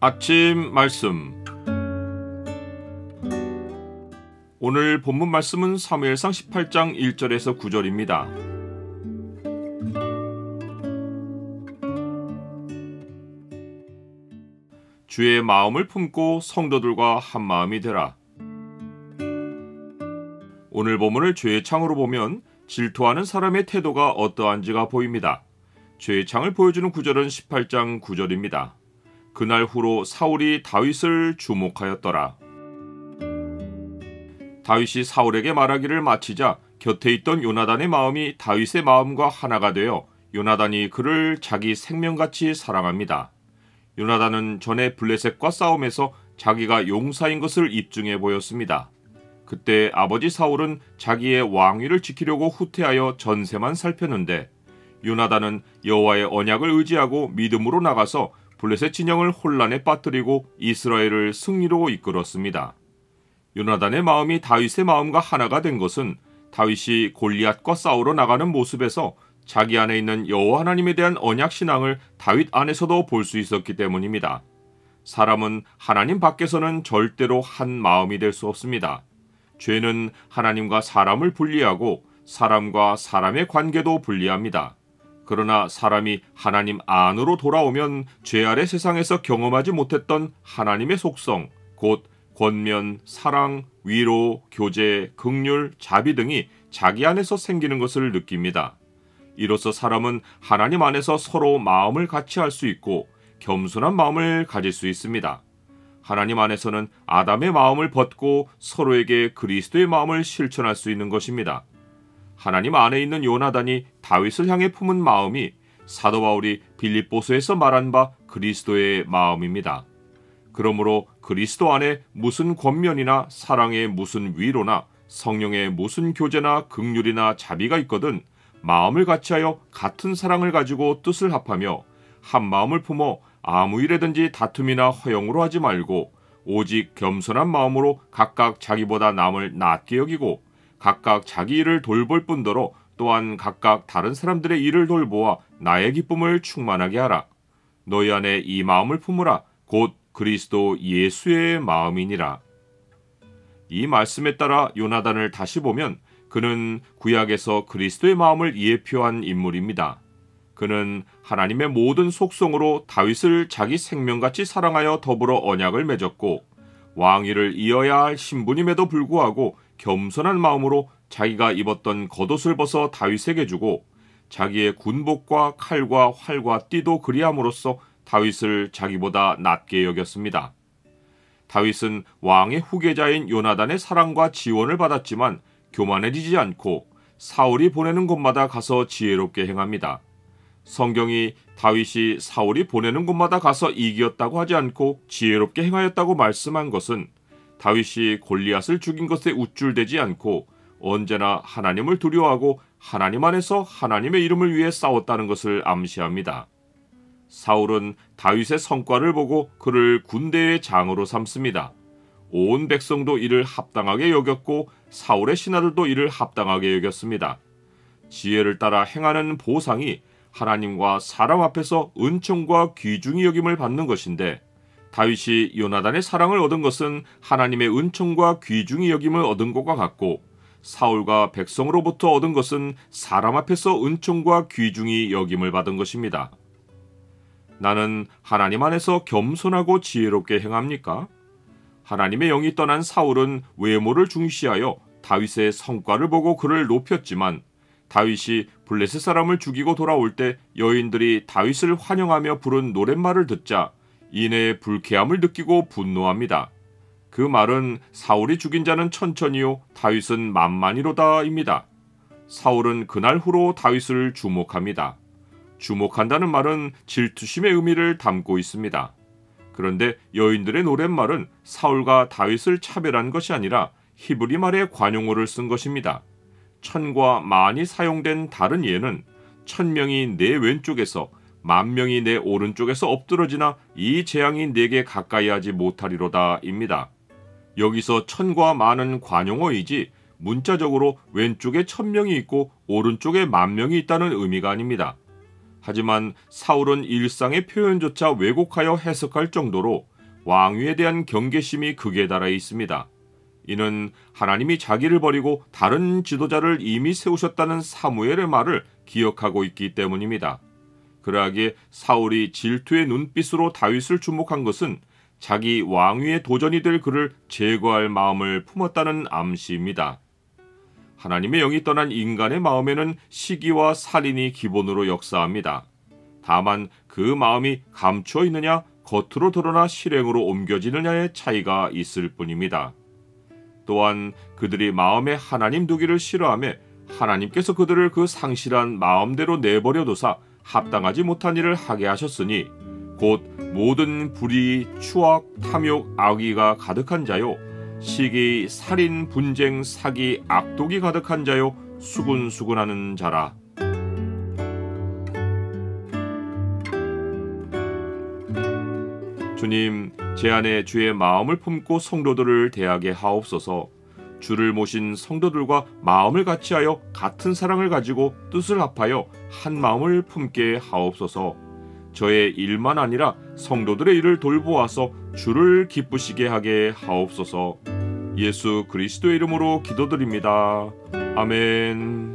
아침 말씀. 오늘 본문 말씀은 사무엘상 18장 1절에서 9절입니다. 주의 마음을 품고 성도들과 한 마음이 되라. 오늘 본문을 죄의 창으로 보면 질투하는 사람의 태도가 어떠한지가 보입니다. 죄의 창을 보여주는 구절은 18장 9절입니다. 그날 후로 사울이 다윗을 주목하였더라. 다윗이 사울에게 말하기를 마치자 곁에 있던 요나단의 마음이 다윗의 마음과 하나가 되어 요나단이 그를 자기 생명같이 사랑합니다. 요나단은 전에 블레셋과 싸움에서 자기가 용사인 것을 입증해 보였습니다. 그때 아버지 사울은 자기의 왕위를 지키려고 후퇴하여 전세만 살폈는데 요나단은 여호와의 언약을 의지하고 믿음으로 나가서 블레셋 진영을 혼란에 빠뜨리고 이스라엘을 승리로 이끌었습니다. 요나단의 마음이 다윗의 마음과 하나가 된 것은 다윗이 골리앗과 싸우러 나가는 모습에서 자기 안에 있는 여호와 하나님에 대한 언약 신앙을 다윗 안에서도 볼 수 있었기 때문입니다. 사람은 하나님 밖에서는 절대로 한 마음이 될 수 없습니다. 죄는 하나님과 사람을 분리하고 사람과 사람의 관계도 분리합니다. 그러나 사람이 하나님 안으로 돌아오면 죄 아래 세상에서 경험하지 못했던 하나님의 속성, 곧 권면, 사랑, 위로, 교제, 긍휼, 자비 등이 자기 안에서 생기는 것을 느낍니다. 이로써 사람은 하나님 안에서 서로 마음을 같이 할 수 있고 겸손한 마음을 가질 수 있습니다. 하나님 안에서는 아담의 마음을 벗고 서로에게 그리스도의 마음을 실천할 수 있는 것입니다. 하나님 안에 있는 요나단이 다윗을 향해 품은 마음이 사도 바울이 빌립보서에서 말한 바 그리스도의 마음입니다. 그러므로 그리스도 안에 무슨 권면이나 사랑의 무슨 위로나 성령의 무슨 교제나 긍휼이나 자비가 있거든 마음을 같이하여 같은 사랑을 가지고 뜻을 합하며 한 마음을 품어 아무 일에든지 다툼이나 허용으로 하지 말고 오직 겸손한 마음으로 각각 자기보다 남을 낮게 여기고 각각 자기 일을 돌볼 뿐더러 또한 각각 다른 사람들의 일을 돌보아 나의 기쁨을 충만하게 하라. 너희 안에 이 마음을 품으라. 곧 그리스도 예수의 마음이니라. 이 말씀에 따라 요나단을 다시 보면 그는 구약에서 그리스도의 마음을 예표한 인물입니다. 그는 하나님의 모든 속성으로 다윗을 자기 생명같이 사랑하여 더불어 언약을 맺었고 왕위를 이어야 할 신분임에도 불구하고 겸손한 마음으로 자기가 입었던 겉옷을 벗어 다윗에게 주고 자기의 군복과 칼과 활과 띠도 그리함으로써 다윗을 자기보다 낮게 여겼습니다. 다윗은 왕의 후계자인 요나단의 사랑과 지원을 받았지만 교만해지지 않고 사울이 보내는 곳마다 가서 지혜롭게 행합니다. 성경이 다윗이 사울이 보내는 곳마다 가서 이겼다고 하지 않고 지혜롭게 행하였다고 말씀한 것은 다윗이 골리앗을 죽인 것에 우쭐대지 않고 언제나 하나님을 두려워하고 하나님 안에서 하나님의 이름을 위해 싸웠다는 것을 암시합니다. 사울은 다윗의 성과를 보고 그를 군대의 장으로 삼습니다. 온 백성도 이를 합당하게 여겼고 사울의 신하들도 이를 합당하게 여겼습니다. 지혜를 따라 행하는 보상이 하나님과 사람 앞에서 은총과 귀중히 여김을 받는 것인데 다윗이 요나단의 사랑을 얻은 것은 하나님의 은총과 귀중히 여김을 얻은 것과 같고 사울과 백성으로부터 얻은 것은 사람 앞에서 은총과 귀중히 여김을 받은 것입니다. 나는 하나님 안에서 겸손하고 지혜롭게 행합니까? 하나님의 영이 떠난 사울은 외모를 중시하여 다윗의 성과를 보고 그를 높였지만 다윗이 블레셋 사람을 죽이고 돌아올 때 여인들이 다윗을 환영하며 부른 노랫말을 듣자 이내에 불쾌함을 느끼고 분노합니다. 그 말은 사울이 죽인 자는 천천히요 다윗은 만만히로다입니다. 사울은 그날 후로 다윗을 주목합니다. 주목한다는 말은 질투심의 의미를 담고 있습니다. 그런데 여인들의 노랫말은 사울과 다윗을 차별한 것이 아니라 히브리 말의 관용어를 쓴 것입니다. 천과 만이 사용된 다른 예는 1000명이 내 왼쪽에서 10,000명이 내 오른쪽에서 엎드러지나 이 재앙이 내게 가까이 하지 못하리로다 입니다. 여기서 천과 만은 관용어이지 문자적으로 왼쪽에 1000명이 있고 오른쪽에 10,000명이 있다는 의미가 아닙니다. 하지만 사울은 일상의 표현조차 왜곡하여 해석할 정도로 왕위에 대한 경계심이 극에 달해 있습니다. 이는 하나님이 자기를 버리고 다른 지도자를 이미 세우셨다는 사무엘의 말을 기억하고 있기 때문입니다. 그러하기에 사울이 질투의 눈빛으로 다윗을 주목한 것은 자기 왕위의 도전이 될 그를 제거할 마음을 품었다는 암시입니다. 하나님의 영이 떠난 인간의 마음에는 시기와 살인이 기본으로 역사합니다. 다만 그 마음이 감추어 있느냐 겉으로 드러나 실행으로 옮겨지느냐의 차이가 있을 뿐입니다. 또한 그들이 마음에 하나님 두기를 싫어하며 하나님께서 그들을 그 상실한 마음대로 내버려두사 합당하지 못한 일을 하게 하셨으니 곧 모든 불의, 추악, 탐욕, 악의가 가득한 자요 시기, 살인, 분쟁, 사기, 악독이 가득한 자요 수군수군하는 자라. 주님, 제 안에 주의 마음을 품고 성도들을 대하게 하옵소서. 주를 모신 성도들과 마음을 같이하여 같은 사랑을 가지고 뜻을 합하여 한 마음을 품게 하옵소서. 저의 일만 아니라 성도들의 일을 돌보아서 주를 기쁘시게 하게 하옵소서. 예수 그리스도의 이름으로 기도드립니다. 아멘.